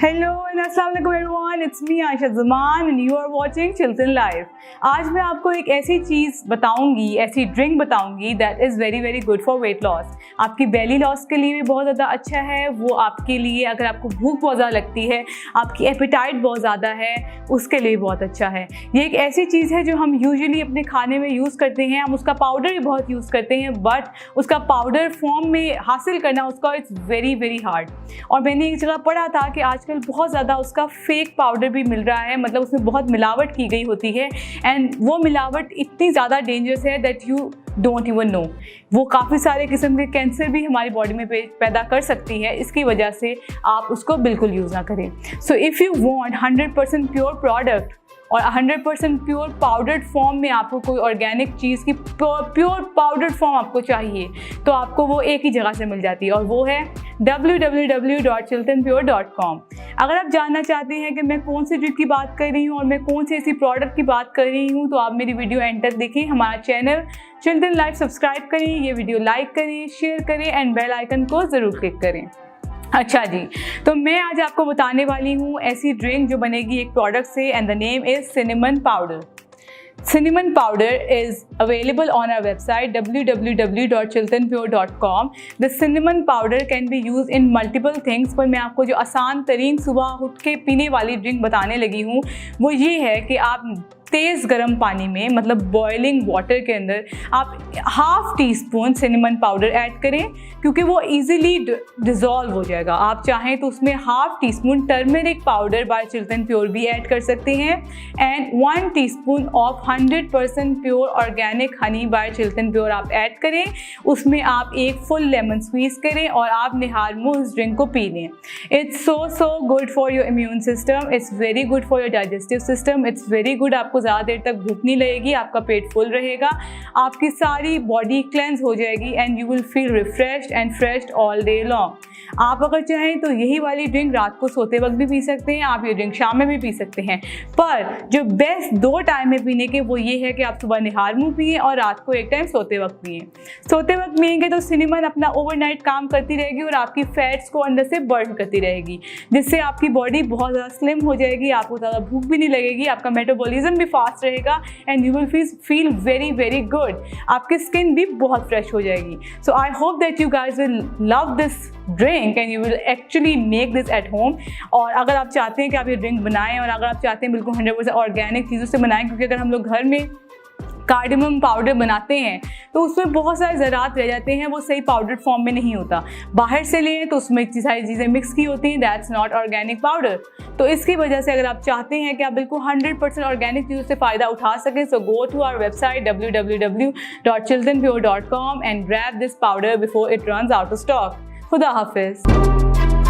Hello and अस्सलाम वालेकुम everyone, it's me Ayesha Zaman and you are watching children life. आज मैं आपको एक ऐसी चीज़ बताऊंगी, ऐसी ड्रिंक बताऊंगी that is very very good for weight loss. आपकी बेली लॉस के लिए भी बहुत ज़्यादा अच्छा है। वो आपके लिए, अगर आपको भूख बहुत ज़्यादा लगती है, आपकी एपेटाइट बहुत ज़्यादा है, उसके लिए बहुत अच्छा है। ये एक ऐसी चीज़ है जो हम यूजुअली अपने खाने में यूज़ करते हैं। हम उसका पाउडर भी बहुत यूज़ करते हैं, बट उसका पाउडर फॉर्म में हासिल करना उसका इट्स वेरी वेरी हार्ड। और मैंने एक जगह पढ़ा था कि आजकल बहुत ज़्यादा उसका फेक पाउडर भी मिल रहा है, मतलब उसमें बहुत मिलावट की गई होती है एंड वो मिलावट इतनी ज़्यादा डेंजरस है that you don't even know. वो काफ़ी सारे किस्म के कैंसर भी हमारी बॉडी में पैदा कर सकती है। इसकी वजह से आप उसको बिल्कुल यूज़ ना करें। So if you want 100% pure product और 100% प्योर पाउडर्ड फॉर्म में आपको कोई ऑर्गेनिक चीज़ की प्योर पाउडर्ड फॉर्म आपको चाहिए, तो आपको वो एक ही जगह से मिल जाती है और वो है www.chiltonpure.com। अगर आप जानना चाहते हैं कि मैं कौन सी ड्रिंक की बात कर रही हूँ और मैं कौन सी ऐसी प्रोडक्ट की बात कर रही हूँ, तो आप मेरी वीडियो एंड तक देखें। हमारा चैनल चिल्ड्रन लाइफ सब्सक्राइब करें, ये वीडियो लाइक करें, शेयर करें एंड बेल आइकन को ज़रूर क्लिक करें। अच्छा जी, तो मैं आज आपको बताने वाली हूँ ऐसी ड्रिंक जो बनेगी एक प्रोडक्ट से and the name is cinnamon powder. Cinnamon powder is available on our website www.chiltonpure.com. The cinnamon powder can be used in multiple things, पर मैं आपको जो आसान तरीन सुबह उठ के पीने वाली ड्रिंक बताने लगी हूँ वो ये है कि आप तेज़ गर्म पानी में, मतलब बॉइलिंग वाटर के अंदर आप 1/2 टीस्पून सिनेमन पाउडर ऐड करें, क्योंकि वो इजीली डिज़ोल्व हो जाएगा। आप चाहें तो उसमें 1/2 teaspoon turmeric powder by Chilton pure भी ऐड कर सकते हैं and 1 teaspoon of 100% pure organic honey by Chilton pure आप ऐड करें। उसमें आप एक फुल लेमन स्क्वीज़ करें और आप निहार मुँह इस ड्रिंक को पी लें। It's so good for your immune system, it's very good for your digestive system, it's very good. आपको ज़्यादा देर तक भूख नहीं लगेगी, आपका पेट फुल रहेगा, आपकी सारी बॉडी क्लेंस हो जाएगी and you will feel refreshed and freshed all day long. आप अगर चाहें तो यही वाली ड्रिंक रात को सोते वक्त भी पी सकते हैं, आप ये ड्रिंक शाम में भी पी सकते हैं, पर जो बेस्ट 2 टाइम में पीने के वो ये है कि आप सुबह निहार मुँह पिए और रात को एक टाइम सोते वक्त पिए। सोते वक्त पिएंगे तो सिनेमन अपना ओवरनाइट काम करती रहेगी और आपकी फैट्स को अंदर से बर्न करती रहेगी, जिससे आपकी बॉडी बहुत ज़्यादा स्लिम हो जाएगी, आपको ज़्यादा भूख भी नहीं लगेगी, आपका मेटाबॉलिज्म भी फास्ट रहेगा and you will feel very very good. आपकी स्किन भी बहुत फ्रेश हो जाएगी। So I hope that you guys will love this drink and you will actually make this at home. और अगर आप चाहते हैं कि आप ये ड्रिंक बनाएं और अगर आप चाहते हैं बिल्कुल 100% ऑर्गेनिक चीज़ों से बनाएं, क्योंकि अगर हम लोग घर में कार्डेमम पाउडर बनाते हैं तो उसमें बहुत सारे ज़रात रह जाते हैं, वो सही पाउडर फॉर्म में नहीं होता। बाहर से लें तो उसमें इतनी सारी चीज़ें मिक्स की होती हैं, दैट्स नॉट ऑर्गेनिक पाउडर। तो इसकी वजह से अगर आप चाहते हैं कि आप बिल्कुल 100% ऑर्गेनिक चीज़ों से फ़ायदा उठा सकें, so go to our website www.chiltonpure.com and grab this powder before it runs out of stock. खुदा हाफिज़।